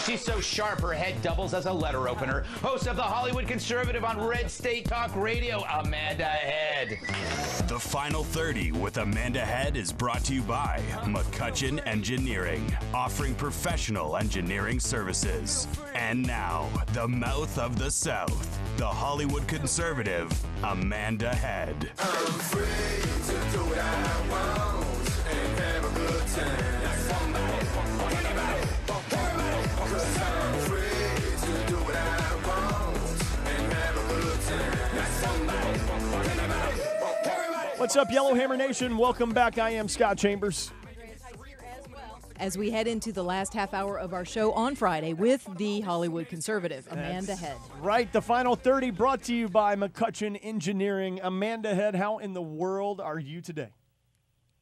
She's so sharp, her head doubles as a letter opener. Host of The Hollywood Conservative on Red State Talk Radio, Amanda Head. The Final 30 with Amanda Head is brought to you by McCutcheon Engineering, offering professional engineering services. And now, the mouth of the South, the Hollywood Conservative, Amanda Head. I'm free to do what I want and have a good time. Like somebody, anybody, everybody. 'Cause I'm free to do what I want and have a good time. Like somebody, anybody, everybody. What's up, Yellowhammer Nation? Welcome back. I am Scott Chambers. As we head into the last half hour of our show on Friday with the Hollywood Conservative, Amanda Head. Right, the Final 30 brought to you by McCutcheon Engineering. Amanda Head, how in the world are you today?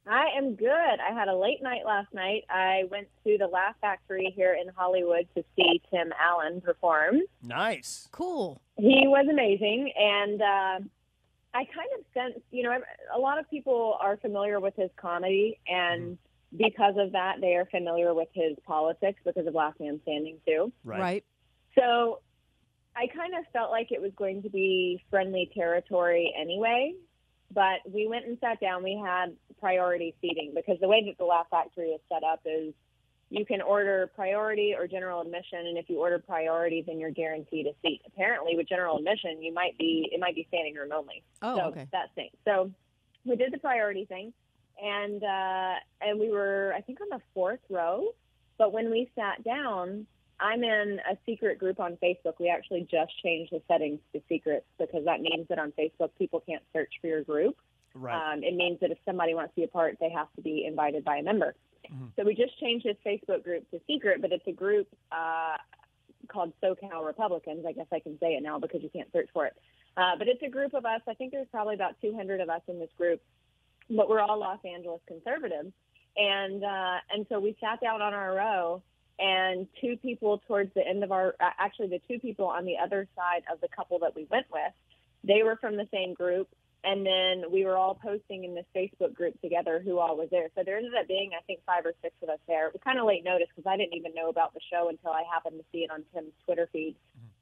I am good. I had a late night last night. I went to the Laugh Factory here in Hollywood to see Tim Allen perform. Nice. Cool. He was amazing, and I kind of sensed, a lot of people are familiar with his comedy, and because of that, they are familiar with his politics because of Last Man Standing, too. Right. So I kind of felt like it was going to be friendly territory anyway, but we went and sat down. We had priority seating because the way that the Laugh Factory is set up is you can order priority or general admission, and if you order priority, then you're guaranteed a seat. Apparently, with general admission, it might be standing room only. Oh, so okay. That stinks. So we did the priority thing. And we were, I think, on the fourth row. But when we sat down, I'm in a secret group on Facebook. We actually just changed the settings to secrets because that means that on Facebook, people can't search for your group. Right. It means that if somebody wants to be a part, they have to be invited by a member. Mm-hmm. So we just changed this Facebook group to secret, but it's a group called SoCal Republicans. I guess I can say it now because you can't search for it. But it's a group of us. I think there's probably about 200 of us in this group. But we're all Los Angeles conservatives. And so we sat down on our row, and two people towards the end of the two people on the other side of the couple that we went with, they were from the same group. And then we were all posting in this Facebook group together who all was there. So there ended up being, I think, 5 or 6 of us there. It was kind of late notice because I didn't even know about the show until I happened to see it on Tim's Twitter feed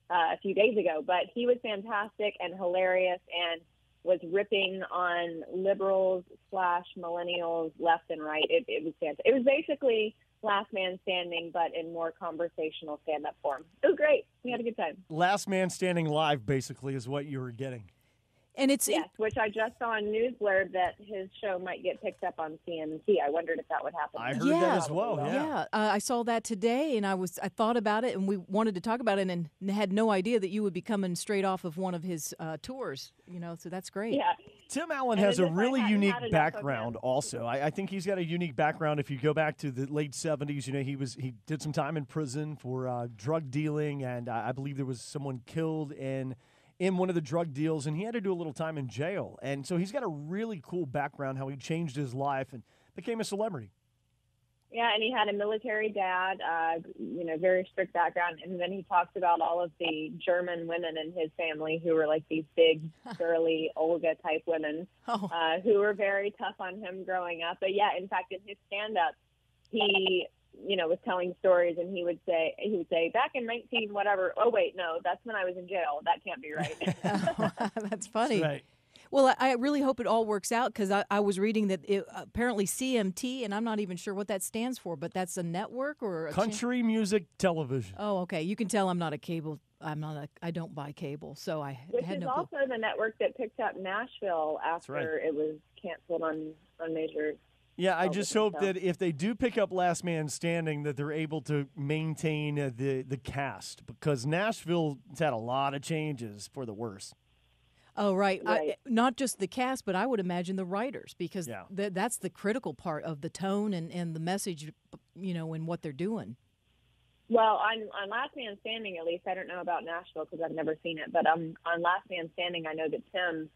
a few days ago. But he was fantastic and hilarious and was ripping on liberals / millennials left and right. It was fantastic. It was basically Last Man Standing, but in more conversational stand-up form. It was great. We had a good time. Last Man Standing live, basically, is what you were getting. And it's yes, which I just saw on News Blurb that his show might get picked up on CNBC. I wondered if that would happen. I heard that as well. Yeah. I saw that today, and I thought about it, and we wanted to talk about it, and had no idea that you would be coming straight off of one of his tours. So that's great. Yeah. Tim Allen has a really unique background also. I think he's got a unique background. If you go back to the late 70s, he did some time in prison for drug dealing, and I believe there was someone killed in one of the drug deals, and he had to do a little time in jail. And so he's got a really cool background, how he changed his life and became a celebrity. Yeah, and he had a military dad, very strict background. And then he talks about all of the German women in his family who were like these big, girly Olga-type women who were very tough on him growing up. But, yeah, in fact, in his stand-up, he was telling stories, and he would say, back in 19 whatever, oh, wait, no, that's when I was in jail. That can't be right. That's funny. That's right. Well, I really hope it all works out because I was reading that apparently CMT, and I'm not even sure what that stands for, but that's a network or Country Music Television. Oh, okay. You can tell I'm not a cable. I don't buy cable, so I Which had is no clue. also the network that picked up Nashville after it was canceled on major. Yeah, I just hope that if they do pick up Last Man Standing, that they're able to maintain the cast, because Nashville's had a lot of changes for the worse. Oh, right. Not just the cast, but I would imagine the writers, because that's the critical part of the tone and the message, and what they're doing. Well, on Last Man Standing, at least, I don't know about Nashville because I've never seen it, but on Last Man Standing, I know that Tim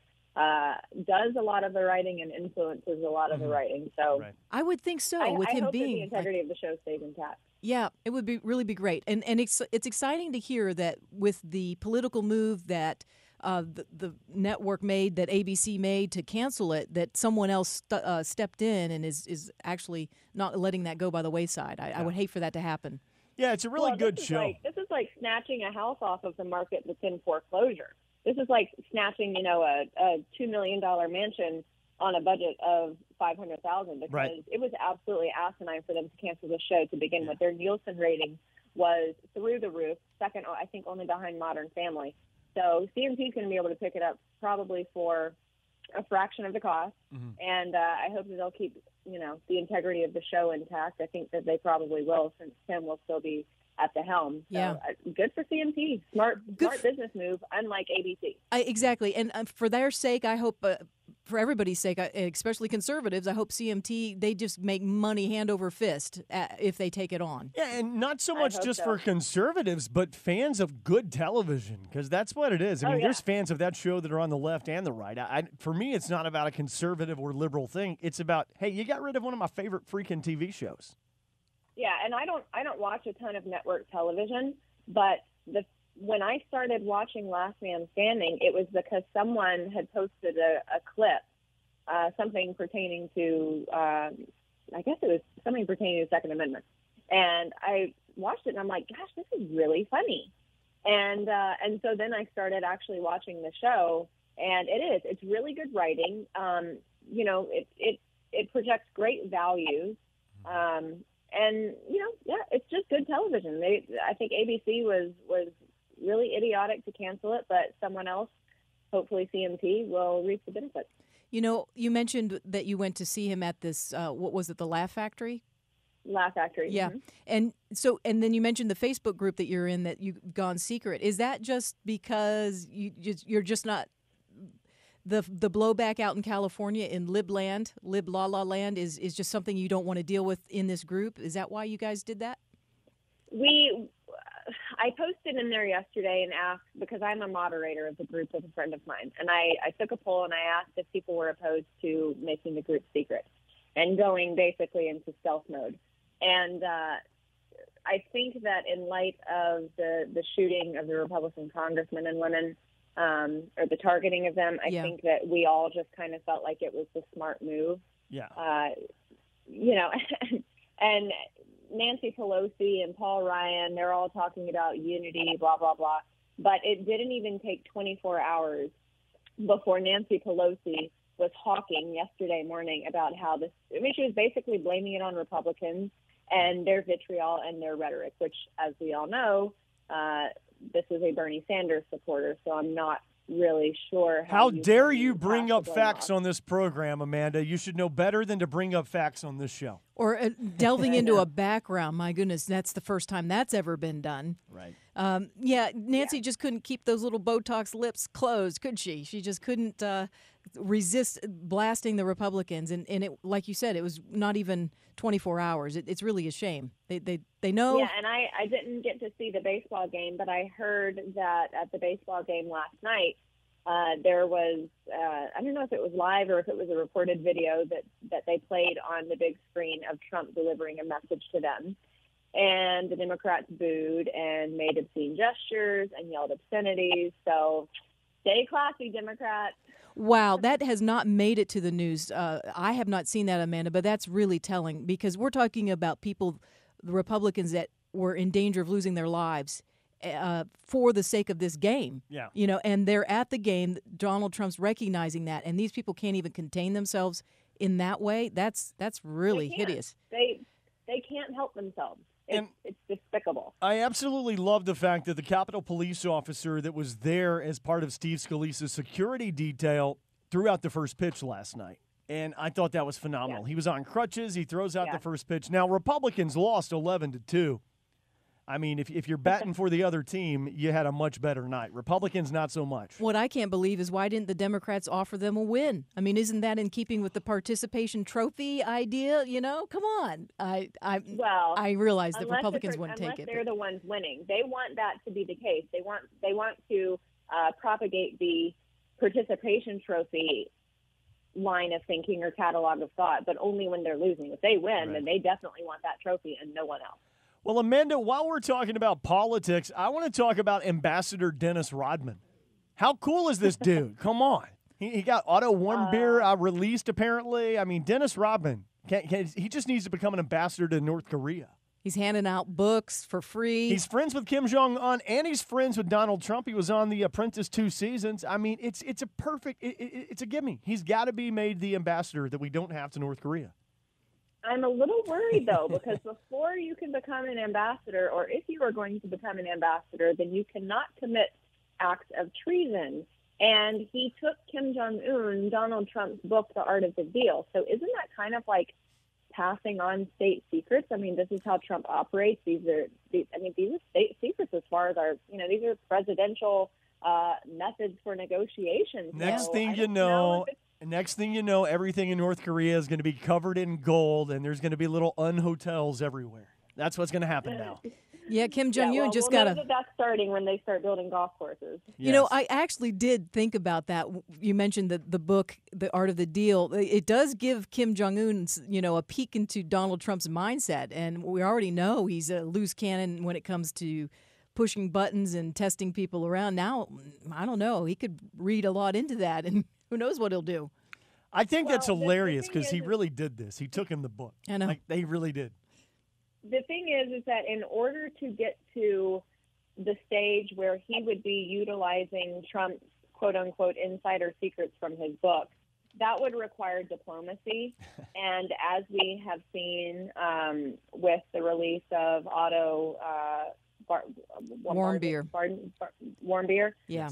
does a lot of the writing and influences a lot of the writing. So I would think so. I with him hope being that the integrity of the show stays intact. Yeah, it would really be great, and it's exciting to hear that with the political move that the network made, that ABC made to cancel it, that someone else stepped in and is actually not letting that go by the wayside. I would hate for that to happen. Yeah, it's a really good this is show. This is like snatching a house off of the market that's in foreclosure. This is like snatching, a $2 million mansion on a budget of $500,000 because Right. it was absolutely asinine for them to cancel the show to begin with. Their Nielsen rating was through the roof, second, I think, only behind Modern Family. So CMT is going to be able to pick it up probably for a fraction of the cost, and I hope that they'll keep, the integrity of the show intact. I think that they probably will, since Tim will still be at the helm. So, Yeah. Good for CMT. Smart business move, unlike ABC. Exactly. And for their sake, I hope, for everybody's sake, especially conservatives, I hope CMT, they just make money hand over fist if they take it on. Yeah, and not so much hope just so. for conservatives, but fans of good television, because that's what it is. I mean, yeah. there's fans of that show that are on the left and the right. For me, it's not about a conservative or liberal thing. It's about, hey, you got rid of one of my favorite freaking TV shows. Yeah, and I don't watch a ton of network television, but when I started watching Last Man Standing, it was because someone had posted a clip, something pertaining to, I guess it was something pertaining to the Second Amendment, and I watched it and I'm like, gosh, this is really funny, and so then I started actually watching the show, and it's really good writing. It projects great values. And it's just good television. I think ABC was really idiotic to cancel it, but someone else, hopefully CMT, will reap the benefits. You mentioned that you went to see him at this, what was it, the Laugh Factory? Laugh Factory. Yeah. Mm-hmm. And then you mentioned the Facebook group that you're in that you've gone secret. Is that just because you're just not the blowback out in California in Lib La La Land is just something you don't want to deal with in this group? Is that why you guys did that? I posted in there yesterday and asked, because I'm a moderator of the group with a friend of mine, and I took a poll and I asked if people were opposed to making the group secret and going basically into stealth mode. And I think that in light of the shooting of the Republican congressmen and women, or the targeting of them, I think that we all just kind of felt like it was the smart move. Yeah. And Nancy Pelosi and Paul Ryan, they're all talking about unity, blah, blah, blah. But it didn't even take 24 hours before Nancy Pelosi was hawking yesterday morning about how she was basically blaming it on Republicans and their vitriol and their rhetoric, which, as we all know, this is a Bernie Sanders supporter, so I'm not really sure How dare you bring up facts on this program, Amanda? You should know better than to bring up facts on this show. Or delving into a background. My goodness, that's the first time that's ever been done. Right. Nancy just couldn't keep those little Botox lips closed, could she? She just couldn't resist blasting the Republicans. And it, like you said, it was not even 24 hours. It's really a shame. They know. Yeah, and I didn't get to see the baseball game, but I heard that at the baseball game last night, there was, I don't know if it was live or if it was a reported video that they played on the big screen of Trump delivering a message to them. And the Democrats booed and made obscene gestures and yelled obscenities. So stay classy, Democrats. Wow, that has not made it to the news. I have not seen that, Amanda, but that's really telling because we're talking about people, the Republicans that were in danger of losing their lives for the sake of this game. Yeah. And they're at the game. Donald Trump's recognizing that, and these people can't even contain themselves in that way. That's really hideous. They can't help themselves. It's despicable. I absolutely love the fact that the Capitol Police officer that was there as part of Steve Scalise's security detail threw out the first pitch last night. And I thought that was phenomenal. Yeah. He was on crutches. He throws out the first pitch. Now, Republicans lost 11-2. I mean, if you're batting for the other team, you had a much better night. Republicans, not so much. What I can't believe is why didn't the Democrats offer them a win? I mean, isn't that in keeping with the participation trophy idea? Come on. I realize that Republicans wouldn't take it. Unless they're the ones winning. They want that to be the case. They want to propagate the participation trophy line of thinking or catalog of thought, but only when they're losing. If they win, then they definitely want that trophy and no one else. Well, Amanda, while we're talking about politics, I want to talk about Ambassador Dennis Rodman. How cool is this dude? Come on. He got Otto Warmbier released, apparently. I mean, Dennis Rodman, he just needs to become an ambassador to North Korea. He's handing out books for free. He's friends with Kim Jong-un, and he's friends with Donald Trump. He was on The Apprentice 2 seasons. I mean, it's a perfect, it's a gimme. He's got to be made the ambassador that we don't have to North Korea. I'm a little worried, though, because before you can become an ambassador, or if you are going to become an ambassador, then you cannot commit acts of treason. And he took Kim Jong-un, Donald Trump's book, The Art of the Deal. So isn't that kind of like passing on state secrets? I mean, this is how Trump operates. These are state secrets as far as these are presidential methods for negotiations. Next thing you know, everything in North Korea is going to be covered in gold, and there's going to be little hotels everywhere. That's what's going to happen now. Yeah, Kim Jong-un just got that's starting when they start building golf courses. Yes. You know, I actually did think about that. You mentioned the book, The Art of the Deal. It does give Kim Jong-un, a peek into Donald Trump's mindset. And we already know he's a loose cannon when it comes to pushing buttons and testing people around. Now, I don't know. He could read a lot into that, and who knows what he'll do. I think that's hilarious because he really did this. He took him the book. I know. Like, they really did. The thing is that in order to get to the stage where he would be utilizing Trump's quote-unquote insider secrets from his book, that would require diplomacy. And as we have seen with the release of Otto Warmbier. Warmbier, Yeah.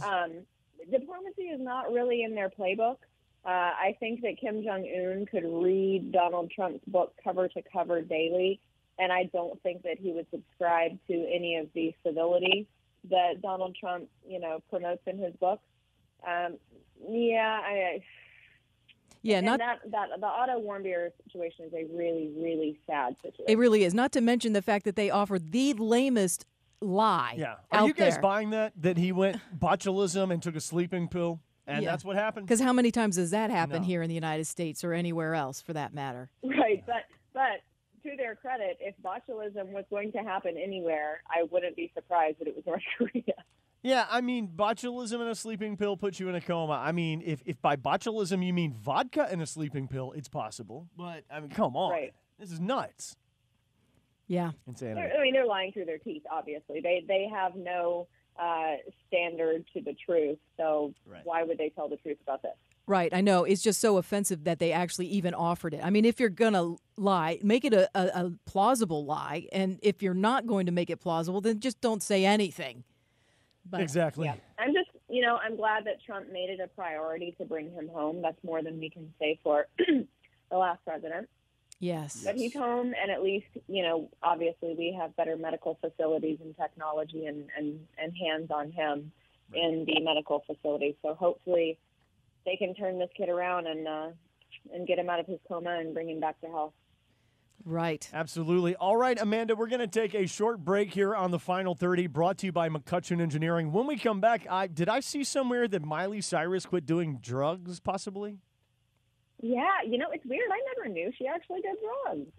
Diplomacy is not really in their playbook. I think that Kim Jong-un could read Donald Trump's book cover to cover daily, and I don't think that he would subscribe to any of the civility that Donald Trump, promotes in his book. The Otto Warmbier situation is a really, really sad situation. It really is. Not to mention the fact that they offered the lamest lie. Yeah. Out Are you guys there. buying that he went botulism and took a sleeping pill? And that's what happened? Because how many times does that happen here in the United States or anywhere else for that matter? Right, but to their credit, if botulism was going to happen anywhere, I wouldn't be surprised that it was North Korea. Yeah, I mean, botulism and a sleeping pill puts you in a coma. I mean, if by botulism you mean vodka and a sleeping pill, it's possible. But, I mean, come on. Right. This is nuts. Yeah. Insanity. They're lying through their teeth, obviously. They have no standard to the truth, so why would they tell the truth about this? Right, I know. It's just so offensive that they actually even offered it. I mean, if you're going to lie, make it a plausible lie. And if you're not going to make it plausible, then just don't say anything. But, exactly. Yeah. I'm glad that Trump made it a priority to bring him home. That's more than we can say for the last president. Yes. But he's home, and at least, obviously we have better medical facilities and technology and hands on him in the medical facility. So hopefully they can turn this kid around and get him out of his coma and bring him back to health. Right. Absolutely. All right, Amanda, we're going to take a short break here on the Final 30, brought to you by McCutcheon Engineering. When we come back, did I see somewhere that Miley Cyrus quit doing drugs, possibly? Yeah, it's weird. I never knew she actually did drugs.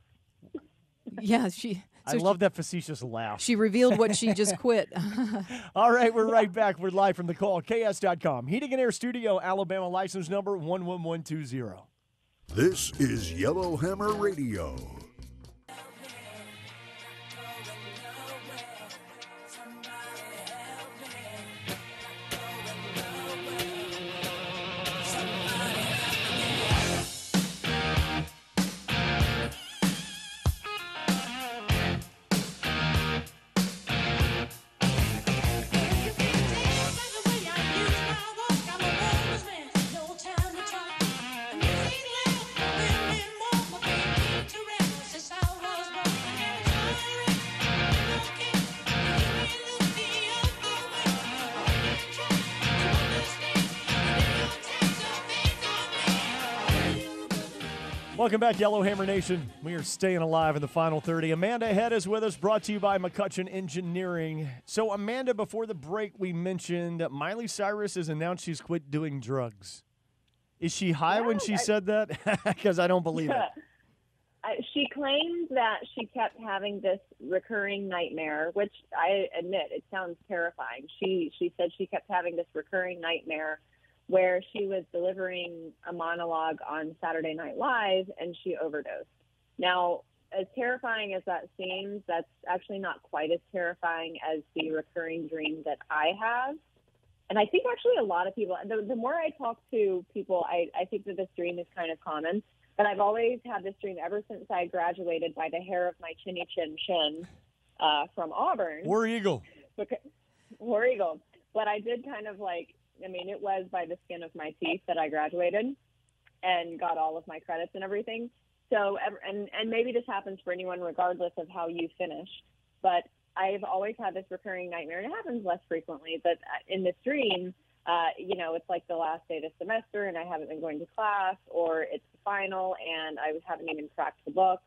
Yeah, I love that facetious laugh. She revealed what she just quit. All right, we're right back. We're live from the call, KS.com. Heating and Air Studio, Alabama license number 11120. This is Yellowhammer Radio. Welcome back, Yellowhammer Nation. We are staying alive in the Final 30. Amanda Head is with us, brought to you by McCutcheon Engineering. So, Amanda, before the break, we mentioned that Miley Cyrus has announced she's quit doing drugs. Is she high when she said that? Because I don't believe it. She claims that she kept having this recurring nightmare, which I admit, it sounds terrifying. She said she kept having this recurring nightmare where she was delivering a monologue on Saturday Night Live and she overdosed. Now, as terrifying as that seems, that's actually not quite as terrifying as the recurring dream that I have. And I think actually a lot of people, the more I talk to people, I think that this dream is kind of common. But I've always had this dream ever since I graduated by the hair of my chinny chin chin from Auburn. War Eagle. War Eagle. But I did kind of it was by the skin of my teeth that I graduated and got all of my credits and everything. So, and maybe this happens for anyone regardless of how you finish, but I've always had this recurring nightmare, and it happens less frequently, but in this dream, it's like the last day of the semester and I haven't been going to class, or it's the final and I haven't even cracked the book.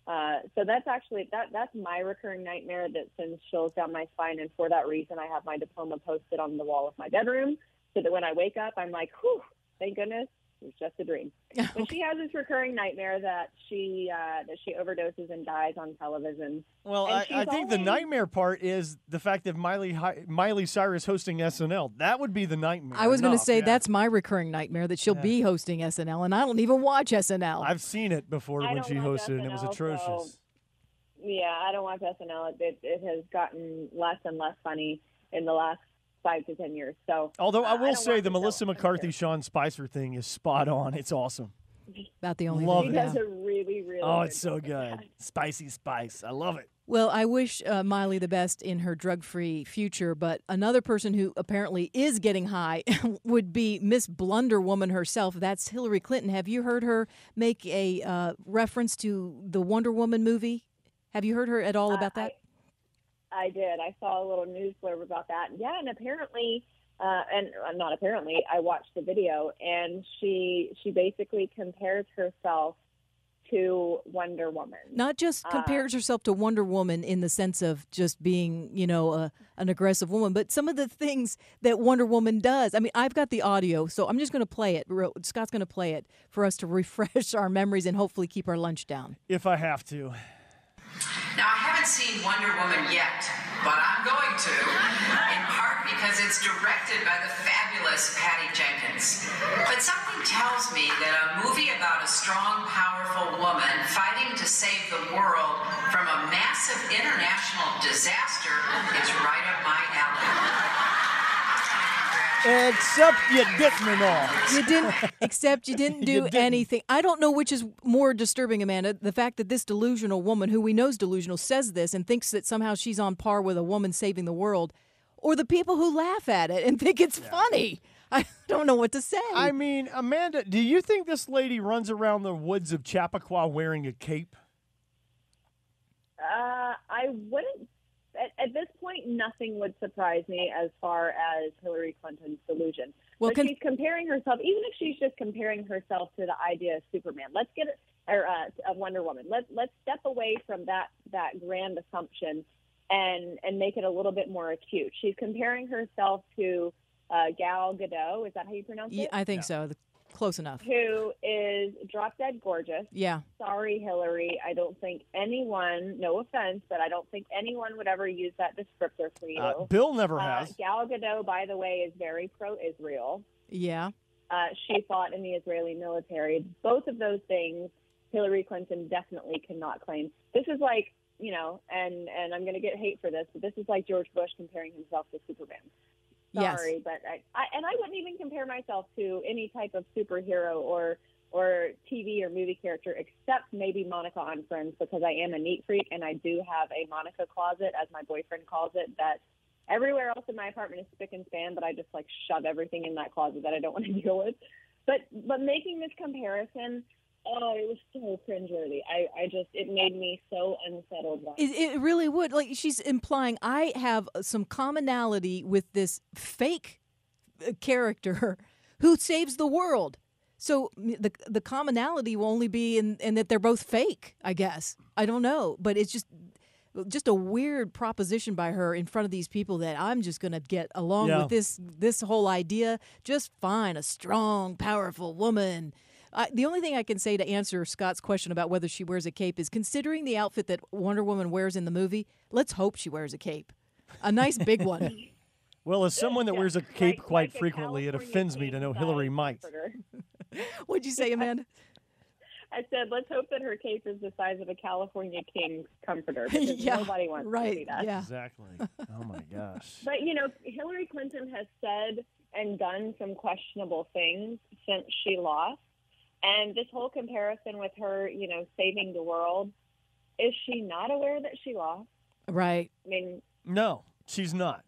So that's actually, that's my recurring nightmare that sends chills down my spine, and for that reason I have my diploma posted on the wall of my bedroom so that when I wake up, I'm like, whew, thank goodness. It was just a dream. But she has this recurring nightmare that she overdoses and dies on television. Well, I think the nightmare part is the fact that Miley Cyrus hosting SNL. That would be the nightmare. I was going to say that's my recurring nightmare, that she'll be hosting SNL, and I don't even watch SNL. I've seen it before when she hosted, and it was atrocious. So, yeah, I don't watch SNL. It has gotten less and less funny in the last 5 to 10 years. So, although I will say the Melissa McCarthy, Sean Spicer thing is spot on. It's awesome. About the only love thing. He does a really, really Oh, good it's so job. good. Spicy spice. I love it. Well, I wish Miley the best in her drug-free future, but another person who apparently is getting high would be Miss Blunder Woman herself. That's Hillary Clinton. Have you heard her make a reference to the Wonder Woman movie? Have you heard her at all about that? I did. I saw a little news blurb about that. Yeah, and apparently, not apparently, I watched the video, and she basically compares herself to Wonder Woman. Not just compares herself to Wonder Woman in the sense of just being, an aggressive woman, but some of the things that Wonder Woman does. I mean, I've got the audio, so I'm just going to play it. Scott's going to play it for us to refresh our memories and hopefully keep our lunch down. If I have to. Now, I haven't seen Wonder Woman yet, but I'm going to, in part because it's directed by the fabulous Patty Jenkins. But something tells me that a movie about a strong, powerful woman fighting to save the world from a massive international disaster is right up my alley. Except you didn't all. You didn't do anything. I don't know which is more disturbing, Amanda. The fact that this delusional woman, who we know is delusional, says this and thinks that somehow she's on par with a woman saving the world, or the people who laugh at it and think it's funny. I don't know what to say. I mean, Amanda, do you think this lady runs around the woods of Chappaqua wearing a cape? I wouldn't. At this point, nothing would surprise me as far as Hillary Clinton's delusion. Well, but she's comparing herself, even if she's just comparing herself to the idea of Superman. Let's get it, or of Wonder Woman. Let's step away from that grand assumption and make it a little bit more acute. She's comparing herself to Gal Gadot. Is that how you pronounce it? Yeah, I think so. Close enough. Who is drop dead gorgeous. Yeah. Sorry, Hillary. I don't think anyone, no offense, but I don't think anyone would ever use that descriptor for you. Bill never has. Gal Gadot, by the way, is very pro-Israel. Yeah. She fought in the Israeli military. Both of those things, Hillary Clinton definitely cannot claim. This is like, and I'm going to get hate for this, but this is like George Bush comparing himself to Superman. Sorry, yes. But I wouldn't even compare myself to any type of superhero or TV or movie character except maybe Monica on Friends, because I am a neat freak and I do have a Monica closet, as my boyfriend calls it, that everywhere else in my apartment is spick and span, but I just shove everything in that closet that I don't want to deal with. But making this comparison, oh, it was so cringeworthy. It made me so unsettled. It really would. Like, she's implying I have some commonality with this fake character who saves the world. So the commonality will only be in that they're both fake, I guess. I don't know. But it's just a weird proposition by her in front of these people that I'm just going to get along with this whole idea just fine. A strong, powerful woman. The only thing I can say to answer Scott's question about whether she wears a cape is, considering the outfit that Wonder Woman wears in the movie, let's hope she wears a cape. A nice big one. Well, as someone that wears a cape quite frequently, it offends me to know Hillary might. What'd you say, Amanda? I said, let's hope that her case is the size of a California king's comforter, because nobody wants to see that. Yeah. Exactly. Oh, my gosh. But, Hillary Clinton has said and done some questionable things since she lost. And this whole comparison with her, saving the world, is she not aware that she lost? Right. I mean, no, she's not.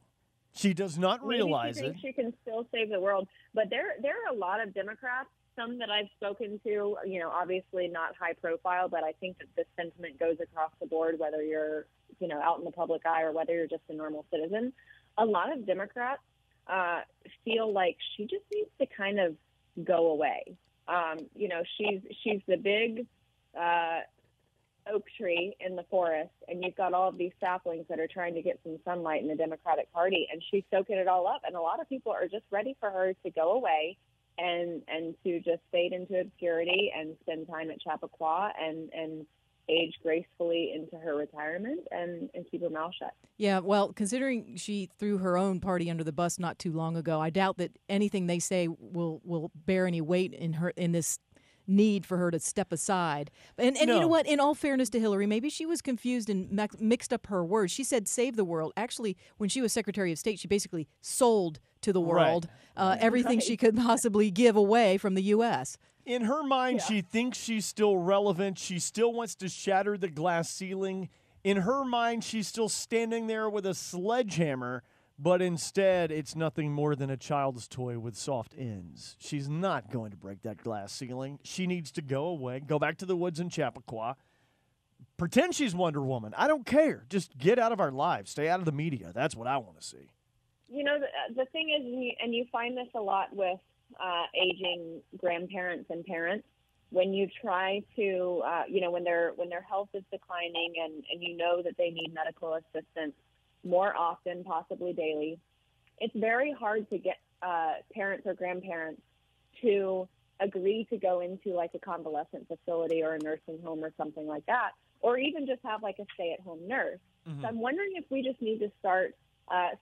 She does not realize maybe she it. thinks she can still save the world. But there are a lot of Democrats, some that I've spoken to, obviously not high profile, but I think that this sentiment goes across the board, whether you're, out in the public eye or whether you're just a normal citizen. A lot of Democrats feel like she just needs to kind of go away. She's the big oak tree in the forest, and you've got all of these saplings that are trying to get some sunlight in the Democratic Party, and she's soaking it all up. And a lot of people are just ready for her to go away and to just fade into obscurity and spend time at Chappaqua and age gracefully into her retirement and keep her mouth shut. Yeah, well, considering she threw her own party under the bus not too long ago, I doubt that anything they say will bear any weight in this need for her to step aside. And No. You know what? In all fairness to Hillary, maybe she was confused and mixed up her words. She said save the world. Actually, when she was Secretary of State, she basically sold to the world everything she could possibly give away from the U.S. In her mind, she thinks she's still relevant. She still wants to shatter the glass ceiling. In her mind, she's still standing there with a sledgehammer, but instead, it's nothing more than a child's toy with soft ends. She's not going to break that glass ceiling. She needs to go away, go back to the woods in Chappaqua, pretend she's Wonder Woman. I don't care. Just get out of our lives. Stay out of the media. That's what I want to see. The thing is, and you find this a lot with aging grandparents and parents, when you try to, when their health is declining and you know that they need medical assistance more often, possibly daily, it's very hard to get parents or grandparents to agree to go into like a convalescent facility or a nursing home or something like that, or even just have like a stay-at-home nurse. So I'm wondering if we just need to start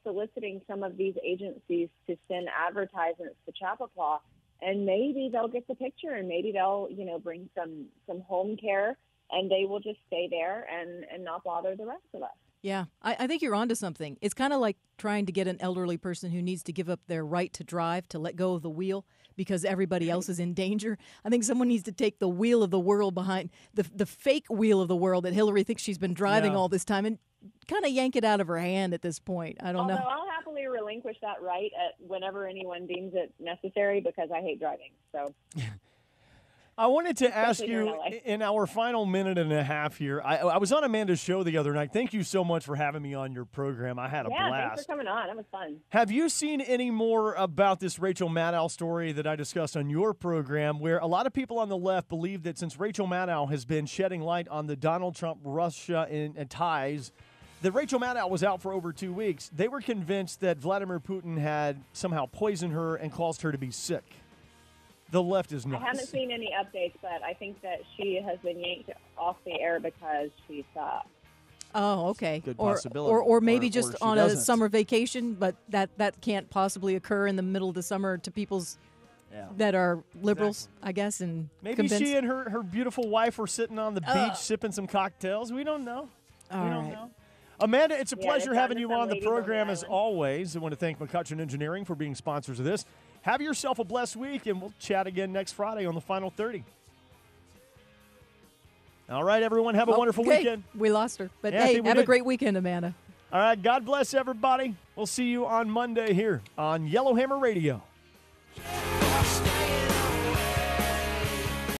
soliciting some of these agencies to send advertisements to Chappaqua, and maybe they'll get the picture, and maybe they'll, bring some home care, and they will just stay there and not bother the rest of us. Yeah, I think you're onto something. It's kind of like trying to get an elderly person who needs to give up their right to drive to let go of the wheel because everybody else is in danger. I think someone needs to take the wheel of the world behind the fake wheel of the world that Hillary thinks she's been driving all this time and kind of yank it out of her hand at this point. I don't know. I'll happily relinquish that right at whenever anyone deems it necessary because I hate driving. So. I wanted to ask you, in our final minute and a half here, I was on Amanda's show the other night. Thank you so much for having me on your program. I had a blast. Yeah, thanks for coming on. That was fun. Have you seen any more about this Rachel Maddow story that I discussed on your program, where a lot of people on the left believe that since Rachel Maddow has been shedding light on the Donald Trump-Russia ties, that Rachel Maddow was out for over 2 weeks. They were convinced that Vladimir Putin had somehow poisoned her and caused her to be sick. The left is nuts. I haven't seen any updates, but I think that she has been yanked off the air because she sucks. Oh, okay. Good possibility. Or maybe Or just she on doesn't. a summer vacation, but that can't possibly occur in the middle of the summer to people's that are liberals, I guess, and maybe convinced. she and her beautiful wife were sitting on the beach sipping some cocktails. We don't know. All we don't right. know. Amanda, it's a pleasure having you on the ladies on the program as island. always. I want to thank McCutcheon Engineering for being sponsors of this. Have yourself a blessed week, and we'll chat again next Friday on the Final 30. All right, everyone, have a wonderful weekend. We lost her. But Yeah, I hey, think we have a did. great weekend, Amanda. All right, God bless everybody. We'll see you on Monday here on Yellowhammer Radio.